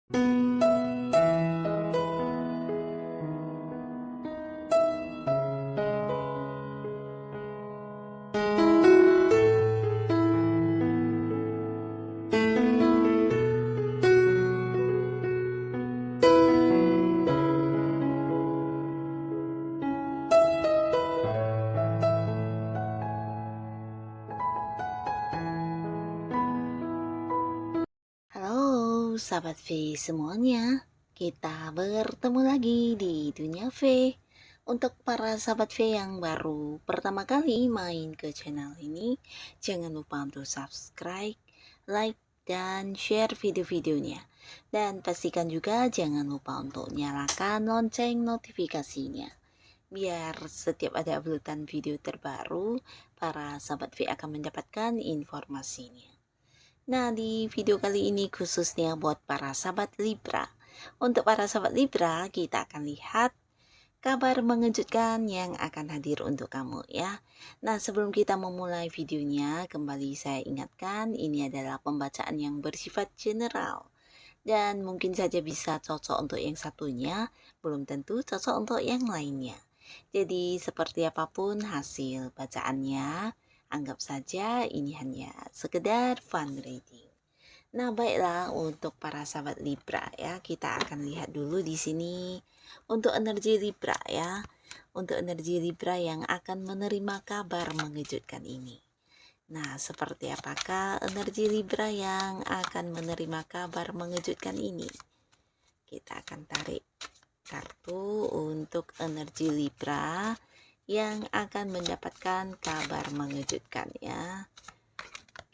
Halo, sahabat V semuanya. Kita bertemu lagi di Dunia V. Untuk para sahabat V yang baru pertama kali main ke channel ini, jangan lupa untuk subscribe, like, dan share video-videonya. Dan pastikan juga jangan lupa untuk nyalakan lonceng notifikasinya. Biar setiap ada uploadan video terbaru, para sahabat V akan mendapatkan informasinya. Nah, di video kali ini khususnya buat para sahabat Libra. Untuk para sahabat Libra, kita akan lihat kabar mengejutkan yang akan hadir untuk kamu ya. Nah, sebelum kita memulai videonya, kembali saya ingatkan ini adalah pembacaan yang bersifat general. Dan mungkin saja bisa cocok untuk yang satunya, belum tentu cocok untuk yang lainnya. Jadi seperti apapun hasil bacaannya, anggap saja ini hanya sekedar fun reading. Nah, baiklah untuk para sahabat Libra ya, kita akan lihat dulu di sini untuk energi Libra ya. Untuk energi Libra yang akan menerima kabar mengejutkan ini. Nah, seperti apakah energi Libra yang akan menerima kabar mengejutkan ini? Kita akan tarik kartu untuk energi Libra yang akan mendapatkan kabar mengejutkan ya.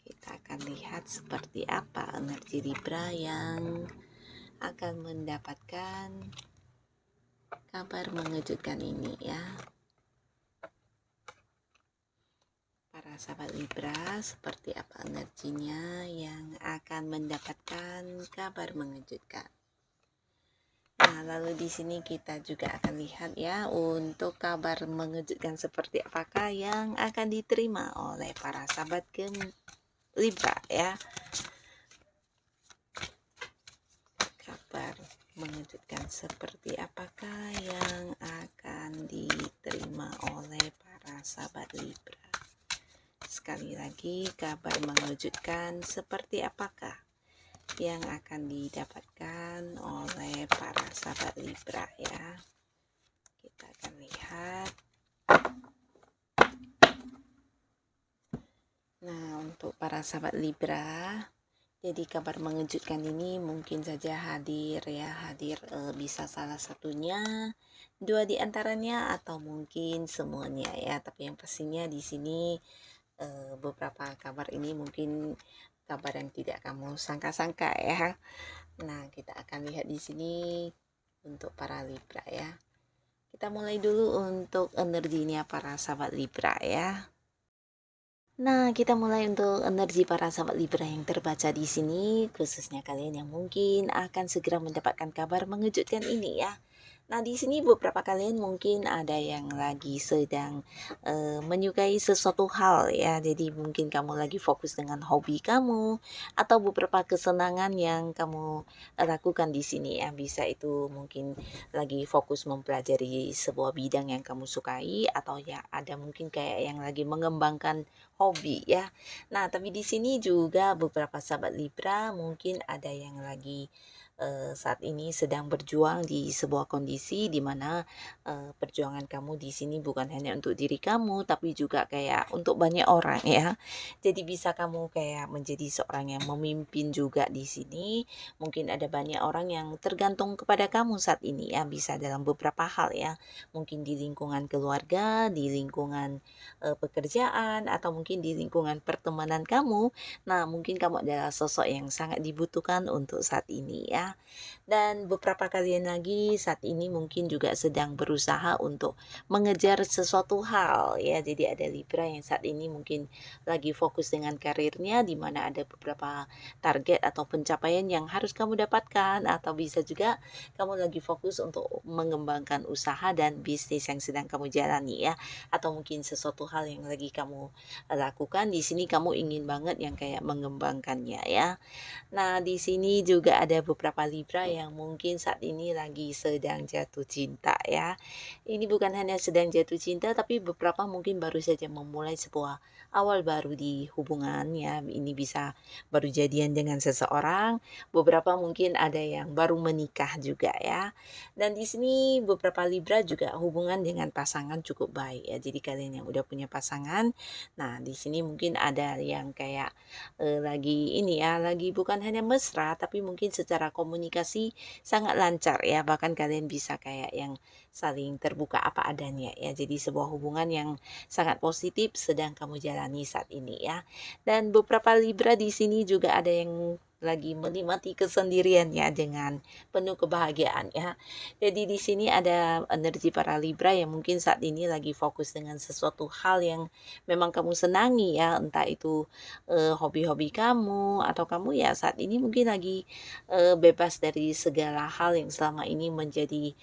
Kita akan lihat seperti apa energi Libra yang akan mendapatkan kabar mengejutkan ini ya. Para sahabat Libra, seperti apa energinya yang akan mendapatkan kabar mengejutkan. Nah, lalu di sini kita juga akan lihat ya untuk kabar mengejutkan seperti apakah yang akan diterima oleh para sahabat Libra ya. Kabar mengejutkan seperti apakah yang akan diterima oleh para sahabat Libra. Sekali lagi, kabar mengejutkan seperti apakah yang akan didapatkan oleh para sahabat Libra ya. Kita akan lihat. Nah, untuk para sahabat Libra, jadi kabar mengejutkan ini mungkin saja hadir ya, bisa salah satunya, dua di antaranya atau mungkin semuanya ya. Tapi yang pastinya di sini beberapa kabar ini mungkin kabar yang tidak kamu sangka-sangka ya. Nah, kita akan lihat di sini untuk para Libra ya. Kita mulai dulu untuk energinya para sahabat Libra ya. Nah, kita mulai untuk energi para sahabat Libra yang terbaca di sini, khususnya kalian yang mungkin akan segera mendapatkan kabar mengejutkan ini ya. Nah, di sini beberapa kalian mungkin ada yang lagi sedang menyukai sesuatu hal ya. Jadi mungkin kamu lagi fokus dengan hobi kamu atau beberapa kesenangan yang kamu lakukan di sini ya. Bisa itu mungkin lagi fokus mempelajari sebuah bidang yang kamu sukai atau ya ada mungkin kayak yang lagi mengembangkan hobi ya. Nah, tapi di sini juga beberapa sahabat Libra mungkin ada yang lagi saat ini sedang berjuang di sebuah kondisi di mana perjuangan kamu di sini bukan hanya untuk diri kamu tapi juga kayak untuk banyak orang ya. Jadi bisa kamu kayak menjadi seorang yang memimpin juga di sini. Mungkin ada banyak orang yang tergantung kepada kamu saat ini ya, bisa dalam beberapa hal ya. Mungkin di lingkungan keluarga, di lingkungan pekerjaan atau mungkin di lingkungan pertemanan kamu. Nah, mungkin kamu adalah sosok yang sangat dibutuhkan untuk saat ini ya. Dan beberapa kalian lagi saat ini mungkin juga sedang berusaha untuk mengejar sesuatu hal ya. Jadi ada Libra yang saat ini mungkin lagi fokus dengan karirnya, di mana ada beberapa target atau pencapaian yang harus kamu dapatkan, atau bisa juga kamu lagi fokus untuk mengembangkan usaha dan bisnis yang sedang kamu jalani ya, atau mungkin sesuatu hal yang lagi kamu lakukan di sini kamu ingin banget yang kayak mengembangkannya ya. Nah, di sini juga ada beberapa beberapa Libra yang mungkin saat ini lagi sedang jatuh cinta ya. Ini bukan hanya sedang jatuh cinta, tapi beberapa mungkin baru saja memulai sebuah awal baru di hubungan ya. Ini bisa baru jadian dengan seseorang, beberapa mungkin ada yang baru menikah juga ya. Dan di sini beberapa Libra juga hubungan dengan pasangan cukup baik ya. Jadi kalian yang udah punya pasangan, nah di sini mungkin ada yang kayak lagi ini ya, lagi bukan hanya mesra tapi mungkin secara komunikasi sangat lancar ya. Bahkan kalian bisa kayak yang saling terbuka apa adanya ya. Jadi sebuah hubungan yang sangat positif sedang kamu jalani saat ini ya. Dan beberapa Libra di sini juga ada yang lagi menikmati kesendiriannya dengan penuh kebahagiaan ya. Jadi di sini ada energi para Libra yang mungkin saat ini lagi fokus dengan sesuatu hal yang memang kamu senangi ya, entah itu hobi-hobi kamu atau kamu ya saat ini mungkin lagi bebas dari segala hal yang selama ini menjadi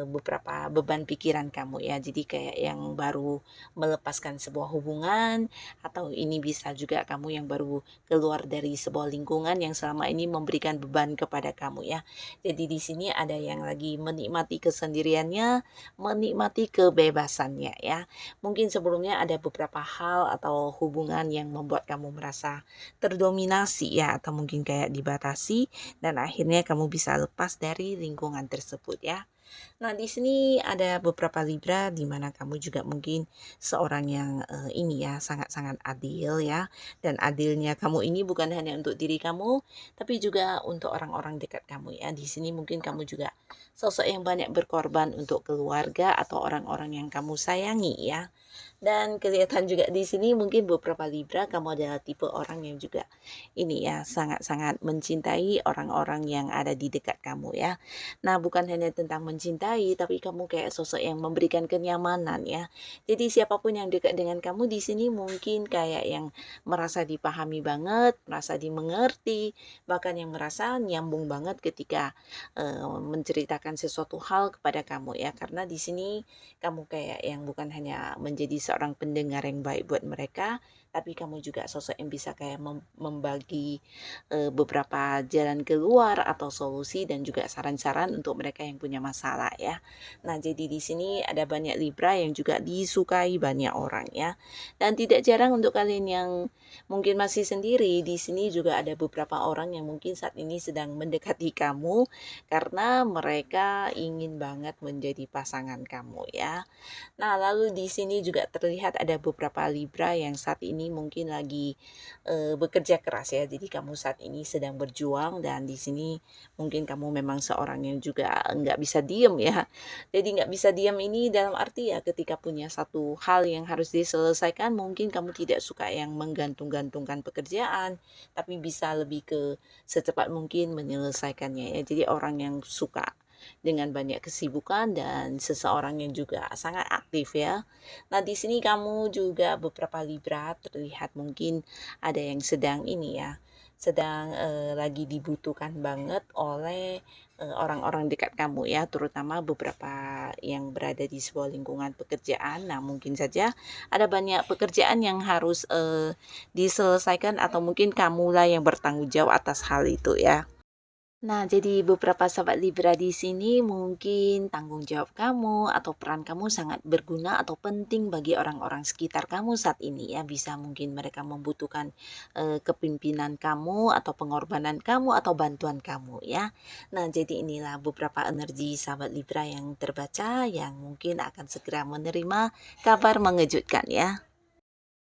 beberapa beban pikiran kamu ya. Jadi kayak yang baru melepaskan sebuah hubungan, atau ini bisa juga kamu yang baru keluar dari sebuah lingkungan yang selama ini memberikan beban kepada kamu ya. Jadi di sini ada yang lagi menikmati kesendiriannya, menikmati kebebasannya ya. Mungkin sebelumnya ada beberapa hal atau hubungan yang membuat kamu merasa terdominasi ya, atau mungkin kayak dibatasi, dan akhirnya kamu bisa lepas dari lingkungan tersebut ya. Nah, di sini ada beberapa Libra di mana kamu juga mungkin seorang yang ini ya sangat-sangat adil ya. Dan adilnya kamu ini bukan hanya untuk diri kamu, tapi juga untuk orang-orang dekat kamu ya. Di sini mungkin kamu juga sosok yang banyak berkorban untuk keluarga atau orang-orang yang kamu sayangi ya. Dan kelihatan juga di sini mungkin beberapa Libra kamu adalah tipe orang yang juga ini ya sangat-sangat mencintai orang-orang yang ada di dekat kamu ya. Nah, bukan hanya tentang mencintai, tapi kamu kayak sosok yang memberikan kenyamanan ya. Jadi siapapun yang dekat dengan kamu di sini mungkin kayak yang merasa dipahami banget, merasa dimengerti, bahkan yang merasa nyambung banget ketika menceritakan sesuatu hal kepada kamu ya. Karena di sini kamu kayak yang bukan hanya menjadi seorang pendengar yang baik buat mereka, tapi kamu juga sosok yang bisa kayak membagi beberapa jalan keluar atau solusi dan juga saran-saran untuk mereka yang punya masalah ya. Nah, jadi di sini ada banyak Libra yang juga disukai banyak orang ya. Dan tidak jarang untuk kalian yang mungkin masih sendiri, di sini juga ada beberapa orang yang mungkin saat ini sedang mendekati kamu karena mereka ingin banget menjadi pasangan kamu ya. Nah, lalu di sini juga terlihat ada beberapa Libra yang saat ini mungkin lagi bekerja keras ya. Jadi kamu saat ini sedang berjuang, dan di sini mungkin kamu memang seorang yang juga nggak bisa diem ya. Jadi nggak bisa diam ini dalam arti ya ketika punya satu hal yang harus diselesaikan, mungkin kamu tidak suka yang menggantung-gantungkan pekerjaan, tapi bisa lebih ke secepat mungkin menyelesaikannya ya. Jadi orang yang suka dengan banyak kesibukan dan seseorang yang juga sangat aktif ya. Nah, di sini kamu juga beberapa Libra terlihat mungkin ada yang sedang ini ya, sedang lagi dibutuhkan banget oleh orang-orang dekat kamu ya, terutama beberapa yang berada di sebuah lingkungan pekerjaan. Nah, mungkin saja ada banyak pekerjaan yang harus diselesaikan, atau mungkin kamulah yang bertanggung jawab atas hal itu ya. Nah, jadi beberapa sahabat Libra di sini mungkin tanggung jawab kamu atau peran kamu sangat berguna atau penting bagi orang-orang sekitar kamu saat ini ya. Bisa mungkin mereka membutuhkan kepemimpinan kamu atau pengorbanan kamu atau bantuan kamu ya. Nah, jadi inilah beberapa energi sahabat Libra yang terbaca yang mungkin akan segera menerima kabar mengejutkan ya.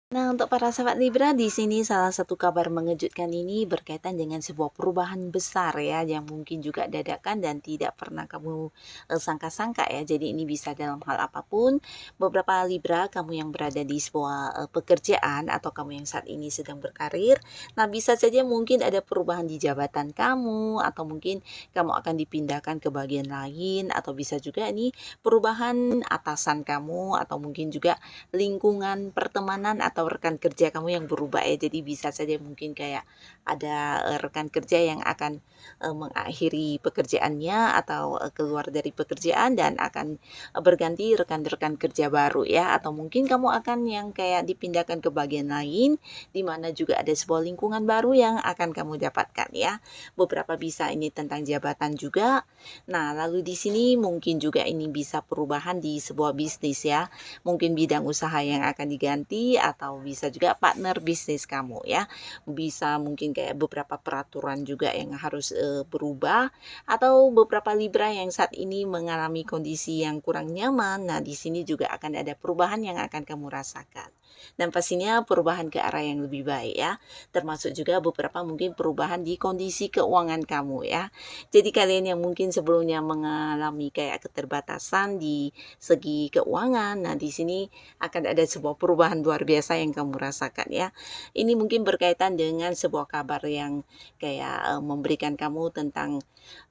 Nah, untuk para sahabat Libra, di sini salah satu kabar mengejutkan ini berkaitan dengan sebuah perubahan besar ya, yang mungkin juga dadakan dan tidak pernah kamu sangka-sangka ya. Jadi ini bisa dalam hal apapun. Beberapa Libra, kamu yang berada di sebuah pekerjaan atau kamu yang saat ini sedang berkarir, nah bisa saja mungkin ada perubahan di jabatan kamu, atau mungkin kamu akan dipindahkan ke bagian lain, atau bisa juga ini perubahan atasan kamu, atau mungkin juga lingkungan pertemanan atau rekan kerja kamu yang berubah ya. Jadi bisa saja mungkin kayak ada rekan kerja yang akan mengakhiri pekerjaannya atau keluar dari pekerjaan dan akan berganti rekan-rekan kerja baru ya, atau mungkin kamu akan yang kayak dipindahkan ke bagian lain di mana juga ada sebuah lingkungan baru yang akan kamu dapatkan ya. Beberapa bisa ini tentang jabatan juga. Nah, lalu di sini mungkin juga ini bisa perubahan di sebuah bisnis ya. Mungkin bidang usaha yang akan diganti atau bisa juga partner bisnis kamu ya. Bisa mungkin kayak beberapa peraturan juga yang harus berubah atau beberapa Libra yang saat ini mengalami kondisi yang kurang nyaman. Nah, di sini juga akan ada perubahan yang akan kamu rasakan. Dan pastinya perubahan ke arah yang lebih baik ya. Termasuk juga beberapa mungkin perubahan di kondisi keuangan kamu ya. Jadi kalian yang mungkin sebelumnya mengalami kayak keterbatasan di segi keuangan, nah di sini akan ada sebuah perubahan luar biasa yang kamu rasakan ya. Ini mungkin berkaitan dengan sebuah kabar yang kayak memberikan kamu tentang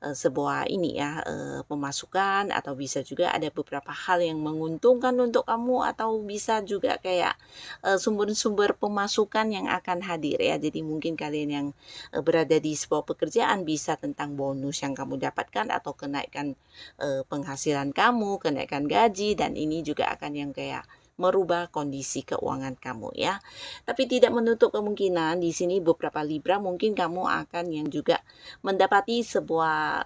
sebuah ini ya, pemasukan atau bisa juga ada beberapa hal yang menguntungkan untuk kamu atau bisa juga kayak sumber-sumber pemasukan yang akan hadir ya. Jadi mungkin kalian yang berada di sebuah pekerjaan bisa tentang bonus yang kamu dapatkan atau kenaikan penghasilan kamu, kenaikan gaji, dan ini juga akan yang kayak merubah kondisi keuangan kamu ya. Tapi tidak menutup kemungkinan di sini beberapa Libra mungkin kamu akan yang juga mendapati sebuah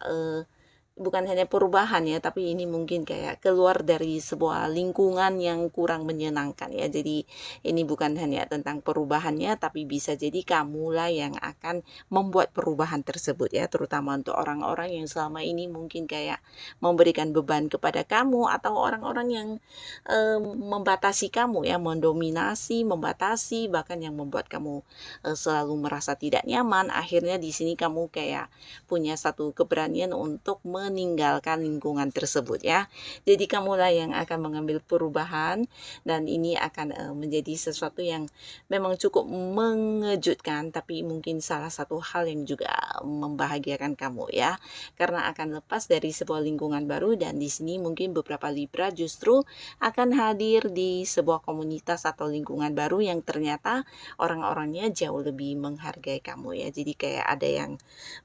bukan hanya perubahan ya, tapi ini mungkin kayak keluar dari sebuah lingkungan yang kurang menyenangkan ya. Jadi ini bukan hanya tentang perubahannya, tapi bisa jadi kamulah yang akan membuat perubahan tersebut ya, terutama untuk orang-orang yang selama ini mungkin kayak memberikan beban kepada kamu atau orang-orang yang membatasi kamu ya, mendominasi, membatasi, bahkan yang membuat kamu selalu merasa tidak nyaman. Akhirnya di sini kamu kayak punya satu keberanian untuk meninggalkan lingkungan tersebut ya. Jadi kamulah yang akan mengambil perubahan dan ini akan menjadi sesuatu yang memang cukup mengejutkan, tapi mungkin salah satu hal yang juga membahagiakan kamu ya. Karena akan lepas dari sebuah lingkungan baru dan di sini mungkin beberapa Libra justru akan hadir di sebuah komunitas atau lingkungan baru yang ternyata orang-orangnya jauh lebih menghargai kamu ya. Jadi kayak ada yang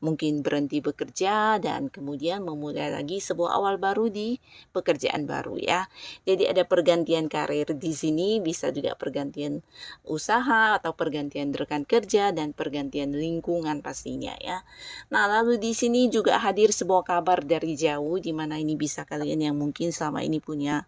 mungkin berhenti bekerja dan kemudian memulai lagi sebuah awal baru di pekerjaan baru ya. Jadi ada pergantian karir di sini, bisa juga pergantian usaha atau pergantian rekan kerja dan pergantian lingkungan pastinya ya. Nah, lalu di sini juga hadir sebuah kabar dari jauh di mana ini bisa kalian yang mungkin selama ini punya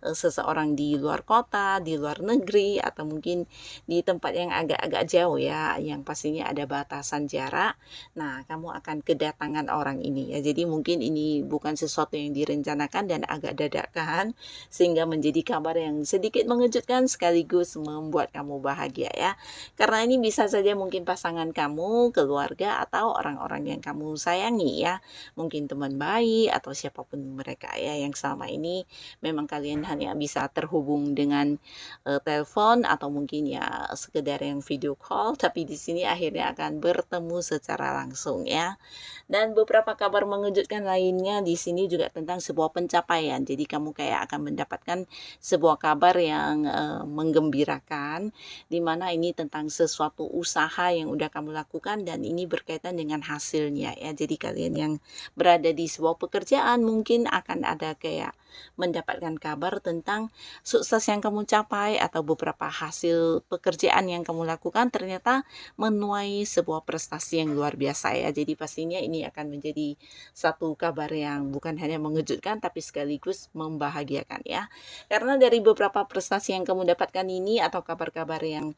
seseorang di luar kota, di luar negeri atau mungkin di tempat yang agak-agak jauh ya, yang pastinya ada batasan jarak. Nah, kamu akan kedatangan orang ini ya. Jadi mungkin ini bukan sesuatu yang direncanakan dan agak dadakan sehingga menjadi kabar yang sedikit mengejutkan sekaligus membuat kamu bahagia ya. Karena ini bisa saja mungkin pasangan kamu, keluarga atau orang-orang yang kamu sayangi ya. Mungkin teman baik atau siapapun mereka ya yang selama ini memang kalian hanya bisa terhubung dengan telepon atau mungkin ya sekedar yang video call, tapi di sini akhirnya akan bertemu secara langsung ya. Dan beberapa kabar mengejutkan lainnya di sini juga tentang sebuah pencapaian. Jadi kamu kayak akan mendapatkan sebuah kabar yang menggembirakan di mana ini tentang sesuatu usaha yang udah kamu lakukan dan ini berkaitan dengan hasilnya ya. Jadi kalian yang berada di sebuah pekerjaan mungkin akan ada kayak mendapatkan kabar tentang sukses yang kamu capai atau beberapa hasil pekerjaan yang kamu lakukan ternyata menuai sebuah prestasi yang luar biasa ya. Jadi pastinya ini akan menjadi satu kabar yang bukan hanya mengejutkan tapi sekaligus membahagiakan ya. Karena dari beberapa prestasi yang kamu dapatkan ini atau kabar-kabar yang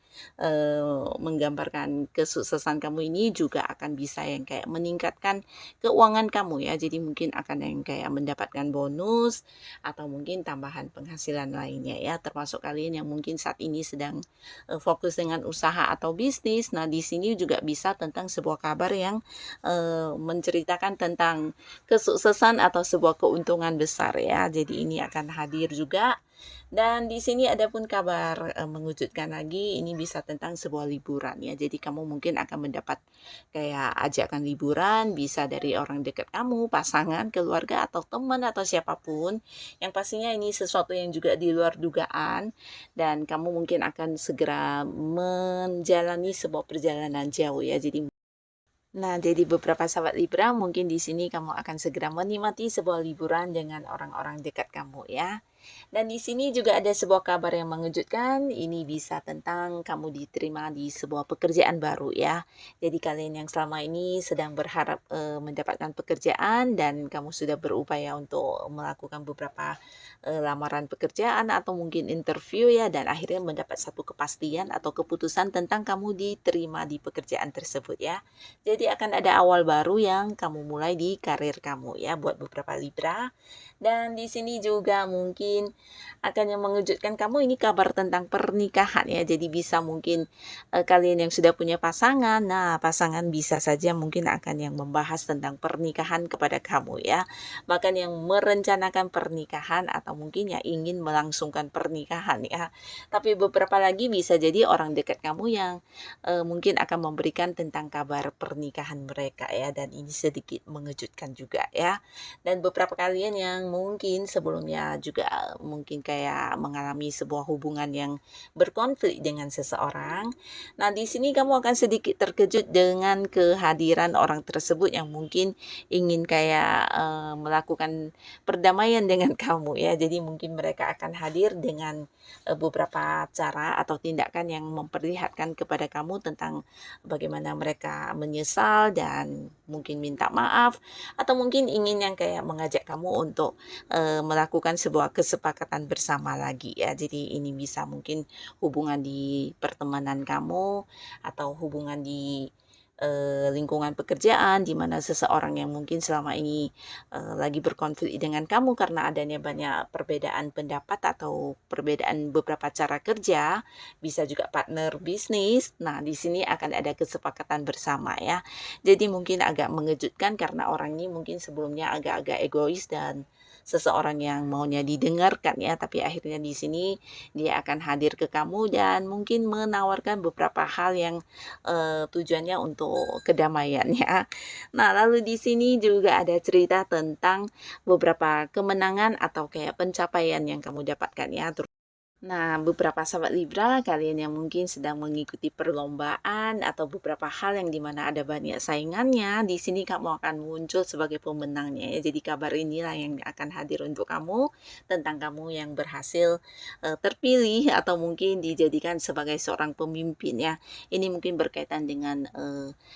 menggambarkan kesuksesan kamu ini juga akan bisa yang kayak meningkatkan keuangan kamu ya. Jadi mungkin akan yang kayak mendapatkan bonus atau mungkin tambahan penghasilan lainnya ya, termasuk kalian yang mungkin saat ini sedang fokus dengan usaha atau bisnis. Nah, di sini juga bisa tentang sebuah kabar yang menceritakan tentang kesuksesan atau sebuah keuntungan besar ya. Jadi ini akan hadir juga. Dan di sini ada pun kabar mengejutkan lagi, ini bisa tentang sebuah liburan ya. Jadi kamu mungkin akan mendapat kayak ajakan liburan, bisa dari orang dekat kamu, pasangan, keluarga, atau teman, atau siapapun. Yang pastinya ini sesuatu yang juga di luar dugaan. Dan kamu mungkin akan segera menjalani sebuah perjalanan jauh ya. Jadi Nah, jadi beberapa sahabat Libra, mungkin di sini kamu akan segera menikmati sebuah liburan dengan orang-orang dekat kamu ya. Dan di sini juga ada sebuah kabar yang mengejutkan. Ini bisa tentang kamu diterima di sebuah pekerjaan baru ya. Jadi kalian yang selama ini sedang berharap mendapatkan pekerjaan dan kamu sudah berupaya untuk melakukan beberapa lamaran pekerjaan atau mungkin interview ya, dan akhirnya mendapat satu kepastian atau keputusan tentang kamu diterima di pekerjaan tersebut ya. Jadi akan ada awal baru yang kamu mulai di karir kamu ya buat beberapa Libra. Dan di sini juga mungkin akan yang mengejutkan kamu ini kabar tentang pernikahan ya. Jadi bisa mungkin kalian yang sudah punya pasangan, nah pasangan bisa saja mungkin akan yang membahas tentang pernikahan kepada kamu ya. Bahkan yang merencanakan pernikahan atau mungkin yang ingin melangsungkan pernikahan ya. Tapi beberapa lagi bisa jadi orang dekat kamu yang mungkin akan memberikan tentang kabar pernikahan mereka ya, dan ini sedikit mengejutkan juga ya. Dan beberapa kalian yang mungkin sebelumnya juga mungkin kayak mengalami sebuah hubungan yang berkonflik dengan seseorang. Nah, di sini kamu akan sedikit terkejut dengan kehadiran orang tersebut yang mungkin ingin kayak melakukan perdamaian dengan kamu ya. Jadi mungkin mereka akan hadir dengan beberapa cara atau tindakan yang memperlihatkan kepada kamu tentang bagaimana mereka menyesal dan mungkin minta maaf, atau mungkin ingin yang kayak mengajak kamu untuk melakukan sebuah kesepakatan bersama lagi ya. Jadi ini bisa mungkin hubungan di pertemanan kamu atau hubungan di lingkungan pekerjaan di mana seseorang yang mungkin selama ini lagi berkonflik dengan kamu karena adanya banyak perbedaan pendapat atau perbedaan beberapa cara kerja, bisa juga partner bisnis. Nah, di sini akan ada kesepakatan bersama ya. Jadi mungkin agak mengejutkan karena orang ini mungkin sebelumnya agak-agak egois dan seseorang yang maunya didengarkan ya, tapi akhirnya di sini dia akan hadir ke kamu dan mungkin menawarkan beberapa hal yang tujuannya untuk kedamaian ya. Nah, lalu di sini juga ada cerita tentang beberapa kemenangan atau kayak pencapaian yang kamu dapatkan ya. Nah, beberapa sahabat Libra, kalian yang mungkin sedang mengikuti perlombaan atau beberapa hal yang dimana ada banyak saingannya, di sini kamu akan muncul sebagai pemenangnya ya. Jadi kabar inilah yang akan hadir untuk kamu tentang kamu yang berhasil terpilih atau mungkin dijadikan sebagai seorang pemimpin ya. Ini mungkin berkaitan dengan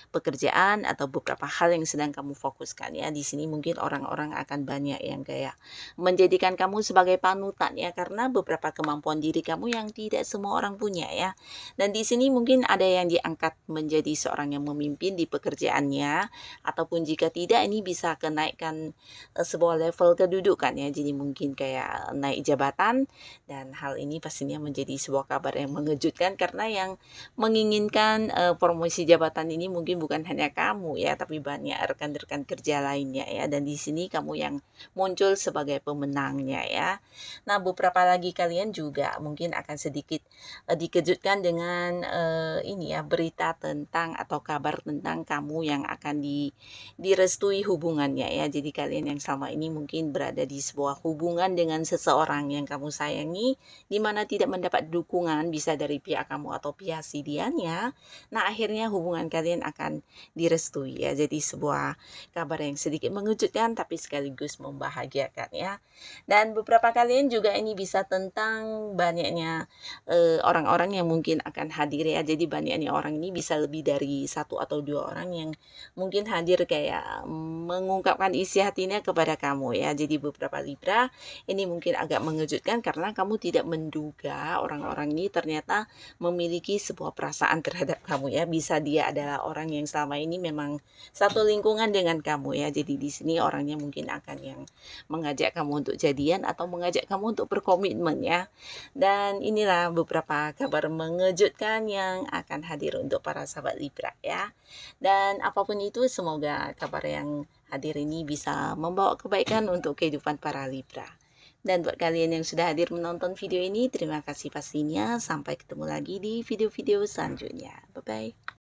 pekerjaan atau beberapa hal yang sedang kamu fokuskan ya. Di sini mungkin orang-orang akan banyak yang kayak menjadikan kamu sebagai panutan ya, karena beberapa kemampuan diri kamu yang tidak semua orang punya ya. Dan di sini mungkin ada yang diangkat menjadi seorang yang memimpin di pekerjaannya, ataupun jika tidak ini bisa kenaikan sebuah level kedudukan ya. Jadi mungkin kayak naik jabatan, dan hal ini pastinya menjadi sebuah kabar yang mengejutkan karena yang menginginkan promosi jabatan ini mungkin bukan hanya kamu ya, tapi banyak rekan-rekan kerja lainnya ya. Dan di sini kamu yang muncul sebagai pemenangnya ya. Nah, beberapa lagi kalian juga mungkin akan sedikit dikejutkan dengan ini ya, berita tentang atau kabar tentang kamu yang akan direstui hubungannya ya. Jadi kalian yang selama ini mungkin berada di sebuah hubungan dengan seseorang yang kamu sayangi, di mana tidak mendapat dukungan bisa dari pihak kamu atau pihak si dianya. Nah, akhirnya hubungan kalian akan direstui ya. Jadi sebuah kabar yang sedikit mengejutkan tapi sekaligus membahagiakan ya. Dan beberapa kalian juga ini bisa tentang banyaknya orang-orang yang mungkin akan hadir ya. Jadi banyaknya orang ini bisa lebih dari satu atau dua orang yang mungkin hadir kayak mengungkapkan isi hatinya kepada kamu ya. Jadi beberapa Libra ini mungkin agak mengejutkan karena kamu tidak menduga orang-orang ini ternyata memiliki sebuah perasaan terhadap kamu ya. Bisa dia adalah orang yang selama ini memang satu lingkungan dengan kamu ya. Jadi di sini orangnya mungkin akan yang mengajak kamu untuk jadian atau mengajak kamu untuk berkomitmen ya. Dan inilah beberapa kabar mengejutkan yang akan hadir untuk para sahabat Libra ya. Dan apapun itu, semoga kabar yang hadir ini bisa membawa kebaikan untuk kehidupan para Libra. Dan buat kalian yang sudah hadir menonton video ini, terima kasih pastinya. Sampai ketemu lagi di video-video selanjutnya. Bye-bye.